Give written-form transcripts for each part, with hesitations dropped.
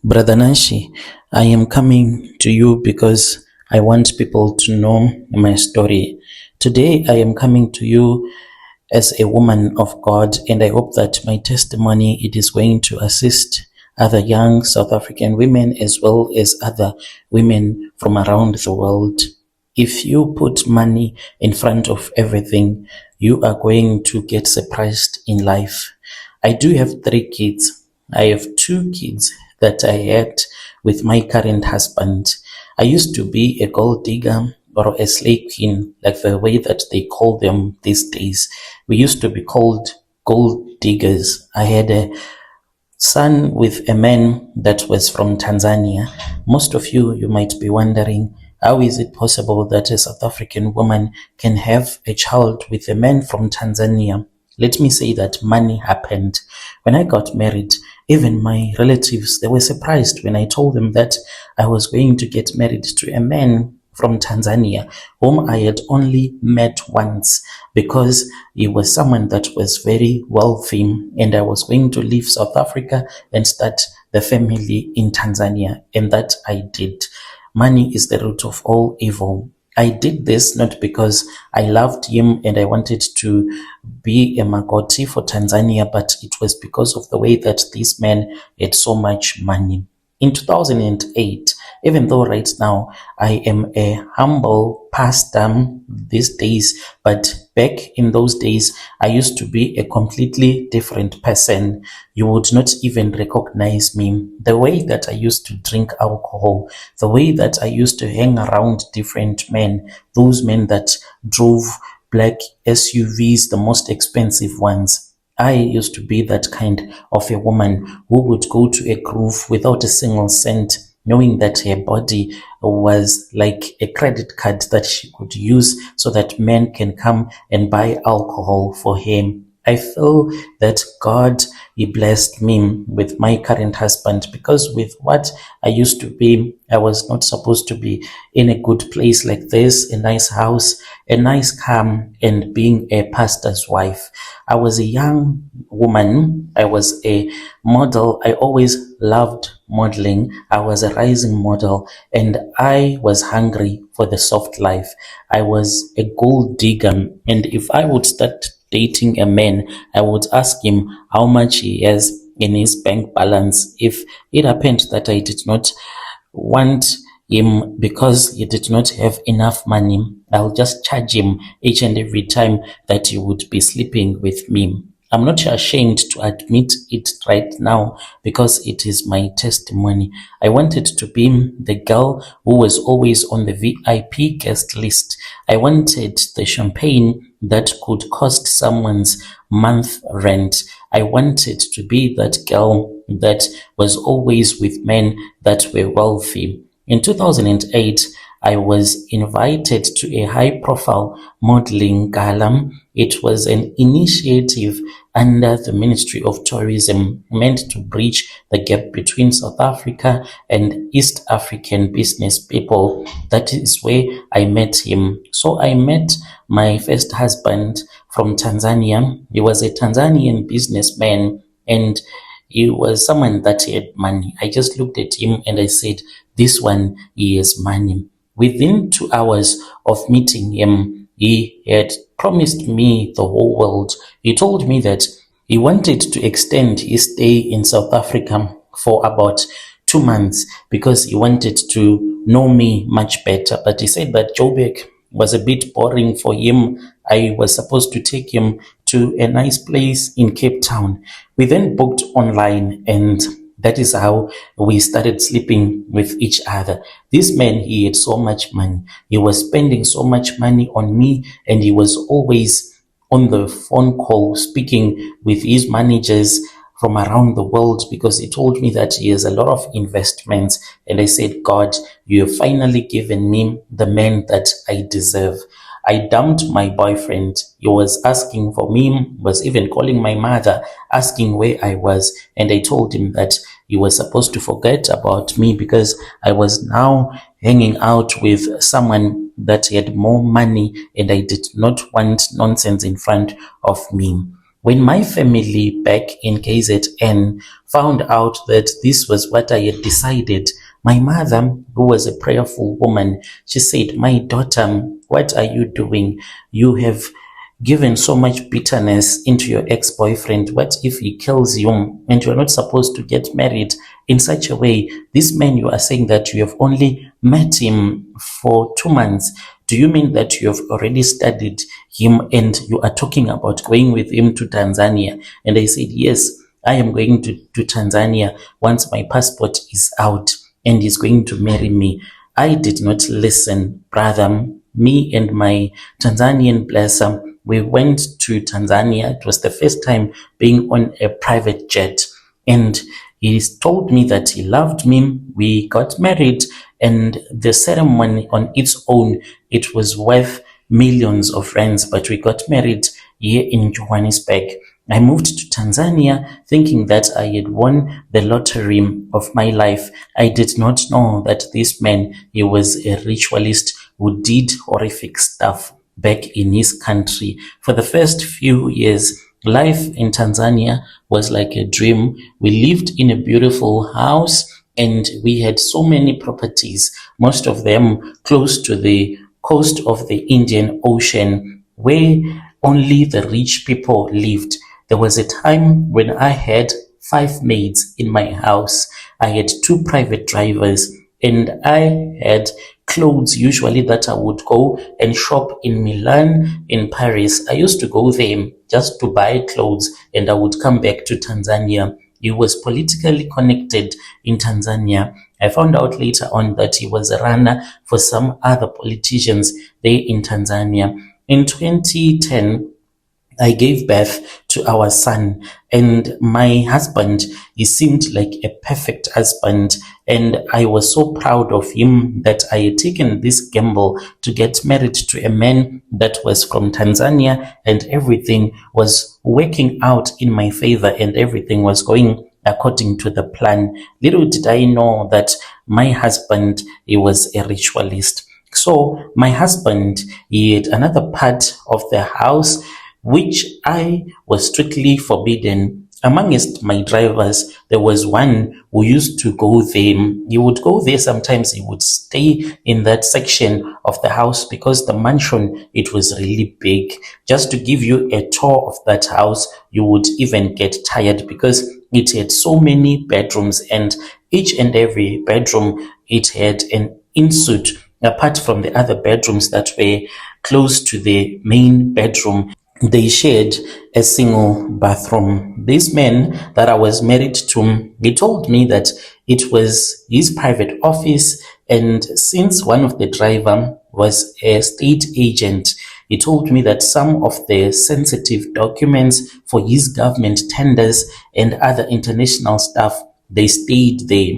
Brother Nashi, I am coming to you because I want people to know my story. Today, I am coming to you as a woman of God, and I hope that my testimony it is going to assist other young South African women as well as other women from around the world. If you put money in front of everything, you are going to get surprised in life. I do have 3 kids. I have 2 kids that I had with my current husband. I used to be a gold digger or a slave queen, like the way that they call them these days. We used to be called gold diggers. I had a son with a man that was from Tanzania. Most of you might be wondering, how is it possible that a South African woman can have a child with a man from Tanzania? Let me say that money happened. When I got married, even my relatives, they were surprised when I told them that I was going to get married to a man from Tanzania, whom I had only met once because he was someone that was very wealthy, and I was going to leave South Africa and start the family in Tanzania, and that I did. Money is the root of all evil. I did this not because I loved him and I wanted to be a Magoti for Tanzania, but it was because of the way that this man had so much money. In 2008, even though right now I am a humble pastor these days, but back in those days, I used to be a completely different person. You would not even recognize me. The way that I used to drink alcohol, the way that I used to hang around different men, those men that drove black SUVs, the most expensive ones. I used to be that kind of a woman who would go to a groove without a single cent, knowing that her body was like a credit card that she could use so that men can come and buy alcohol for him. I feel that God, He blessed me with my current husband because with what I used to be, I was not supposed to be in a good place like this, a nice house, a nice car, and being a pastor's wife. I was a young woman. I was a model. I always loved modeling. I was a rising model and I was hungry for the soft life. I was a gold digger. And if I would start dating a man, I would ask him how much he has in his bank balance. If it happened that I did not want him because he did not have enough money, I'll just charge him each and every time that he would be sleeping with me. I'm not ashamed to admit it right now because it is my testimony. I wanted to be the girl who was always on the VIP guest list. I wanted the champagne that could cost someone's month rent. I wanted to be that girl that was always with men that were wealthy. In 2008, I was invited to a high-profile modeling gala. It was an initiative under the Ministry of Tourism meant to bridge the gap between South Africa and East African business people. That is where I met him. So I met my first husband from Tanzania. He was a Tanzanian businessman and he was someone that had money. I just looked at him and I said, this one, he has money. Within 2 hours of meeting him, he had promised me the whole world. He told me that he wanted to extend his stay in South Africa for about 2 months because he wanted to know me much better. But he said that Joburg was a bit boring for him. I was supposed to take him to a nice place in Cape Town. We then booked online and that is how we started sleeping with each other. This man, he had so much money. He was spending so much money on me and he was always on the phone call speaking with his managers from around the world because he told me that he has a lot of investments. And I said, God, you have finally given me the man that I deserve. I dumped my boyfriend. He was asking for me, was even calling my mother, asking where I was. And I told him that he was supposed to forget about me because I was now hanging out with someone that had more money and I did not want nonsense in front of me. When my family back in KZN found out that this was what I had decided, my mother, who was a prayerful woman, she said, "My daughter, what are you doing? You have given so much bitterness into your ex-boyfriend. What if he kills you and you're not supposed to get married in such a way? This man, you are saying that you have only met him for 2 months. Do you mean that you have already studied him and you are talking about going with him to Tanzania?" And I said, "Yes, I am going to Tanzania once my passport is out and he's going to marry me." I did not listen, brother. Me and my Tanzanian blesser, we went to Tanzania. It was the first time being on a private jet. And he told me that he loved me. We got married, and the ceremony on its own, it was worth millions of rands, but we got married here in Johannesburg. I moved to Tanzania thinking that I had won the lottery of my life. I did not know that this man, he was a ritualist who did horrific stuff back in his country. For the first few years, life in Tanzania was like a dream. We lived in a beautiful house and we had so many properties, most of them close to the coast of the Indian Ocean, where only the rich people lived. There was a time when I had 5 maids in my house. I had 2 private drivers, and I had clothes usually that I would go and shop in Milan, in Paris. I used to go there just to buy clothes, and I would come back to Tanzania. He was politically connected in Tanzania. I found out later on that he was a runner for some other politicians there in Tanzania. In 2010, I gave birth to our son, and my husband, he seemed like a perfect husband, and I was so proud of him that I had taken this gamble to get married to a man that was from Tanzania, and everything was working out in my favor and everything was going according to the plan. Little did I know that my husband, he was a ritualist. So my husband, he had another part of the house which I was strictly forbidden. Amongst my drivers, there was one who used to go there. He would go there sometimes. He would stay in that section of the house because the mansion, it was really big. Just to give you a tour of that house, you would even get tired because it had so many bedrooms, and each and every bedroom, it had an ensuite apart from the other bedrooms that were close to the main bedroom. They shared a single bathroom. This man that I was married to, he told me that it was his private office, and since one of the driver was a state agent, he told me that some of the sensitive documents for his government tenders and other international stuff, they stayed there.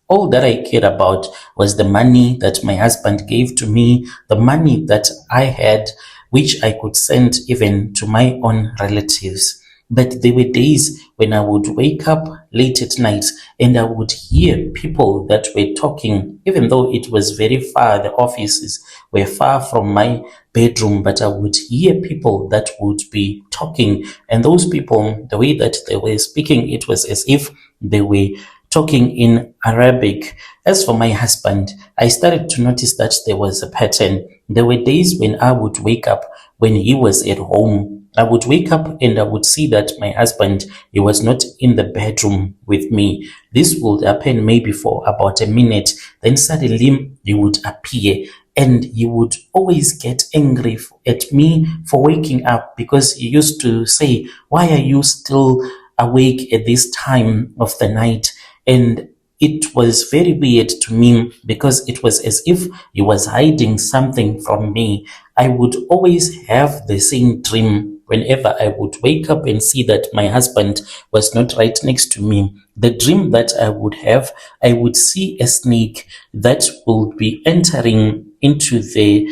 All that I cared about was the money that my husband gave to me, the money that I had, which I could send even to my own relatives. But there were days when I would wake up late at night and I would hear people that were talking, even though it was very far, the offices were far from my bedroom, but I would hear people that would be talking. And those people, the way that they were speaking, it was as if they were talking in Arabic. As for my husband, I started to notice that there was a pattern. There were days when I would wake up when he was at home. I would wake up and I would see that my husband, he was not in the bedroom with me. This would happen maybe for about a minute. Then suddenly he would appear and he would always get angry at me for waking up because he used to say, "Why are you still awake at this time of the night?" And it was very weird to me because it was as if he was hiding something from me. I would always have the same dream whenever I would wake up and see that my husband was not right next to me. The dream that I would have, I would see a snake that would be entering into the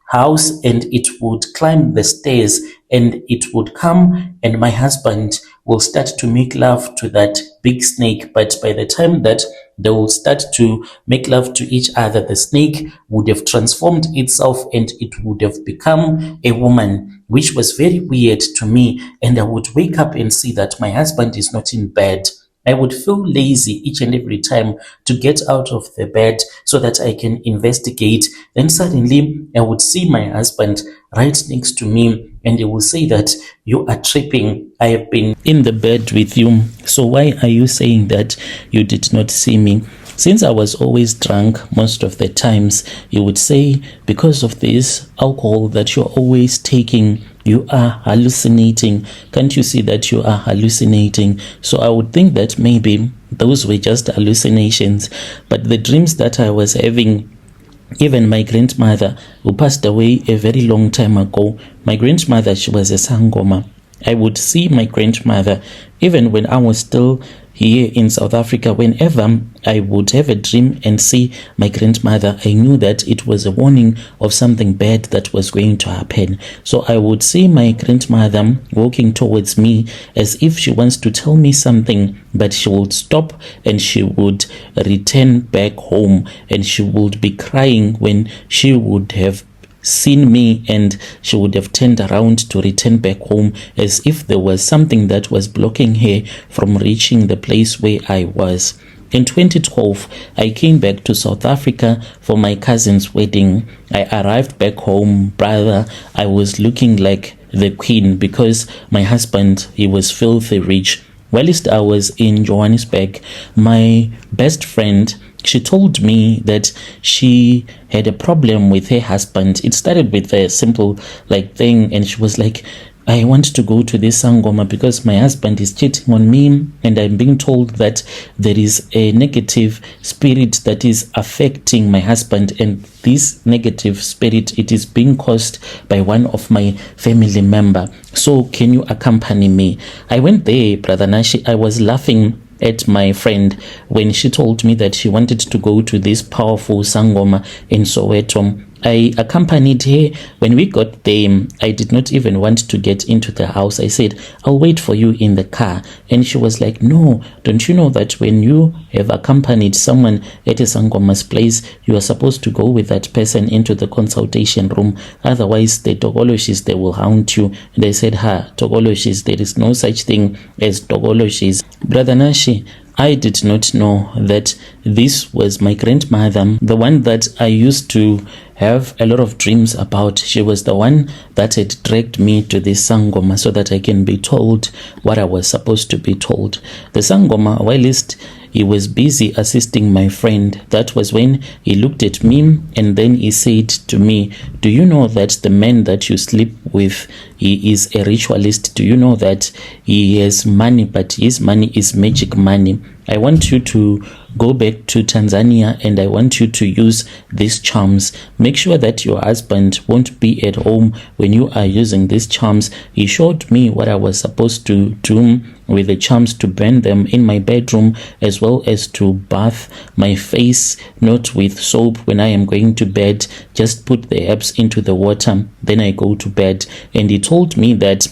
house and it would climb the stairs and it would come and my husband will start to make love to that big snake. But by the time that they will start to make love to each other. The snake would have transformed itself and it would have become a woman, which was very weird to me. And I would wake up and see that my husband is not in bed. I would feel lazy each and every time to get out of the bed so that I can investigate. Then suddenly I would see my husband right next to me and he will say that you are tripping. I have been in the bed with you. So why are you saying that you did not see me? Since I was always drunk most of the times, you would say because of this alcohol that you're always taking, you are hallucinating. Can't you see that you are hallucinating? So I would think that maybe those were just hallucinations. But the dreams that I was having, even my grandmother, who passed away a very long time ago, my grandmother, she was a sangoma. I would see my grandmother even when I was still here in South Africa. Whenever I would have a dream and see my grandmother, I knew that it was a warning of something bad that was going to happen. So I would see my grandmother walking towards me as if she wants to tell me something, but she would stop and she would return back home, and she would be crying when she would have seen me, and she would have turned around to return back home as if there was something that was blocking her from reaching the place where I was. In 2012, I came back to South Africa for my cousin's wedding. I arrived back home, brother. I was looking like the queen because my husband, he was filthy rich. Whilst I was in Johannesburg, my best friend, she told me that she had a problem with her husband. It started with a simple thing, and she was like, I want to go to this sangoma because my husband is cheating on me and I'm being told that there is a negative spirit that is affecting my husband, and this negative spirit, it is being caused by one of my family member. So can you accompany me? I went there, Brother Nashi. I was laughing at my friend when she told me that she wanted to go to this powerful sangoma in Soweto. I accompanied her. When we got there, I did not even want to get into the house. I said, I'll wait for you in the car. And she was like, no, don't you know that when you have accompanied someone at a sangoma's place, you are supposed to go with that person into the consultation room. Otherwise, the tokoloshis, they will hound you. And I said, tokoloshis, there is no such thing as tokoloshis. Brother Nashi, I did not know that this was my grandmother, the one that I used to have a lot of dreams about. She was the one that had dragged me to this sangoma so that I can be told what I was supposed to be told. The sangoma, whilst he was busy assisting my friend, that was when he looked at me and then he said to me, do you know that the man that you sleep with, he is a ritualist? Do you know that he has money, but his money is magic money? I want you to go back to Tanzania and I want you to use these charms. Make sure that your husband won't be at home when you are using these charms. He showed me what I was supposed to do with the charms, to burn them in my bedroom, as well as to bath my face, not with soap when I am going to bed. Just put the herbs into the water, then I go to bed. And he told me that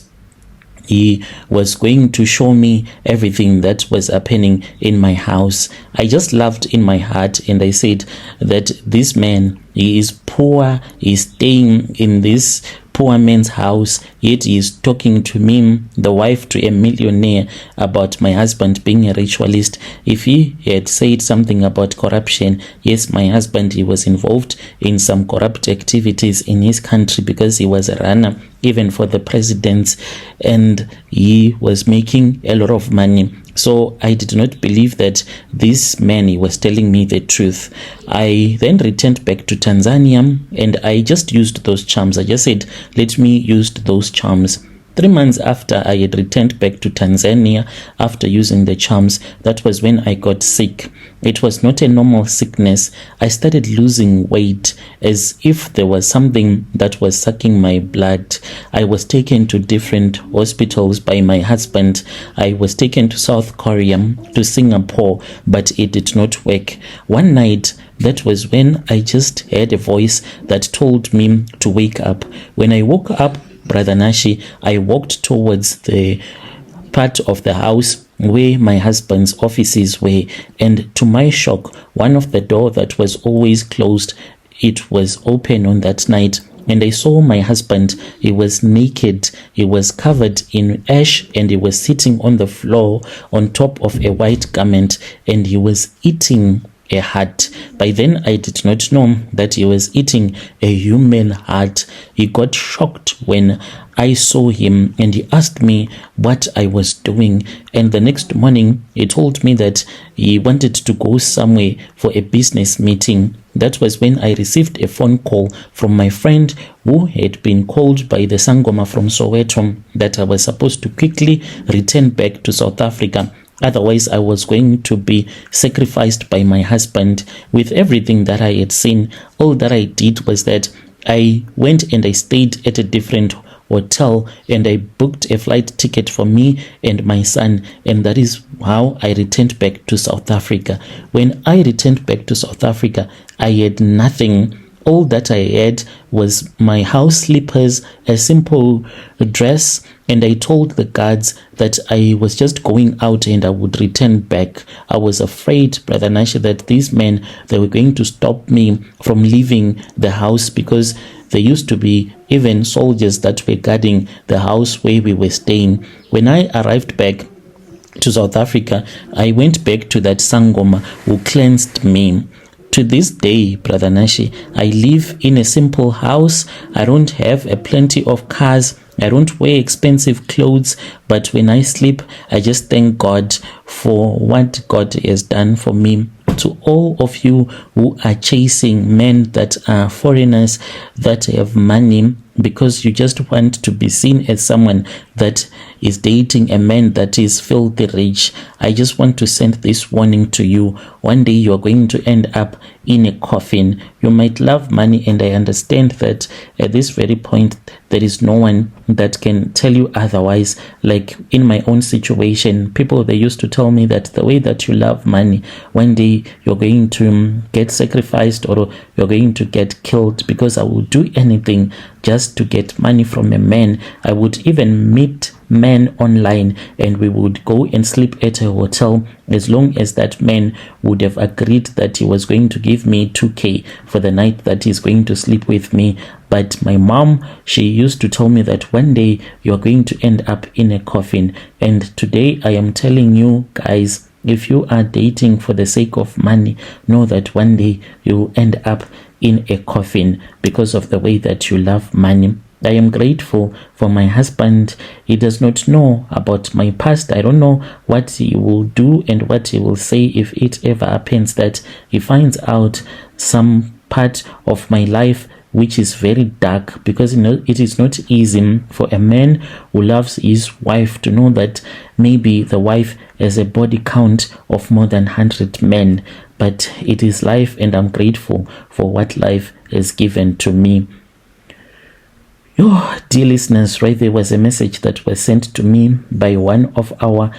he was going to show me everything that was happening in my house. I just laughed in my heart and I said that this man, he is poor, he's staying in this poor man's house, yet he is talking to me, the wife to a millionaire, about my husband being a ritualist. If he had said something about corruption, yes, my husband, he was involved in some corrupt activities in his country because he was a runner even for the presidents, and he was making a lot of money. So I did not believe that this man, he was telling me the truth. I then returned back to Tanzania and I just used those charms. I just said, let me use those charms. 3 months after I had returned back to Tanzania, after using the charms, that was when I got sick. It was not a normal sickness. I started losing weight as if there was something that was sucking my blood. I was taken to different hospitals by my husband. I was taken to South Korea, to Singapore, but it did not work. One night, that was when I just heard a voice that told me to wake up. When I woke up, Brother Nashi, I walked towards the part of the house where my husband's offices were. And to my shock, one of the door that was always closed, it was open on that night. And I saw my husband. He was naked. He was covered in ash, and he was sitting on the floor on top of a white garment, and he was eating a heart. By then, I did not know that he was eating a human heart. He got shocked when I saw him, and he asked me what I was doing. And the next morning, he told me that he wanted to go somewhere for a business meeting. That was when I received a phone call from my friend who had been called by the sangoma from Soweto that I was supposed to quickly return back to South Africa. Otherwise, I was going to be sacrificed by my husband. With everything that I had seen, all that I did was that I went and I stayed at a different hotel, and I booked a flight ticket for me and my son, and that is how I returned back to South Africa. When I returned back to South Africa, I had nothing. All that I had was my house slippers, a simple dress, and I told the guards that I was just going out and I would return back. I was afraid, Brother Nashi, that these men, they were going to stop me from leaving the house, because there used to be even soldiers that were guarding the house where we were staying. When I arrived back to South Africa, I went back to that sangoma who cleansed me. To this day, Brother Nashi, I live in a simple house. I don't have a plenty of cars. I don't wear expensive clothes, but when I sleep, I just thank God for what God has done for me. To all of you who are chasing men that are foreigners, that have money, because you just want to be seen as someone that is dating a man that is filthy rich, I just want to send this warning to you. One day you are going to end up in a coffin. You might love money, and I understand that at this very point there is no one that can tell you otherwise. Like in my own situation, people, they used to tell me that the way that you love money, one day you're going to get sacrificed or you're going to get killed, because I will do anything just to get money from a man. I would even meet men online, and we would go and sleep at a hotel, as long as that man would have agreed that he was going to give me 2K for the night that he's going to sleep with me. But my mom, she used to tell me that one day you're going to end up in a coffin. And today I am telling you guys, if you are dating for the sake of money, know that one day you will end up in a coffin because of the way that you love money. I am grateful for my husband. He does not know about my past. I don't know what he will do and what he will say if it ever happens that he finds out some part of my life which is very dark, because it is not easy for a man who loves his wife to know that maybe the wife has a body count of more than 100 men. But it is life, and I'm grateful for what life has given to me. Dear listeners, right, there was a message that was sent to me by one of our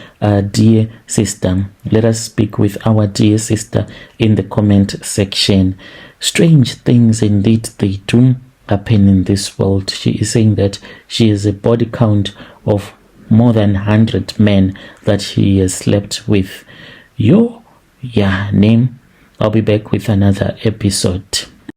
dear sister. Let us speak with our dear sister in the comment section. Strange things indeed they do happen in this world. She is saying that she has a body count of more than 100 men that she has slept with. Name. I'll be back with another episode.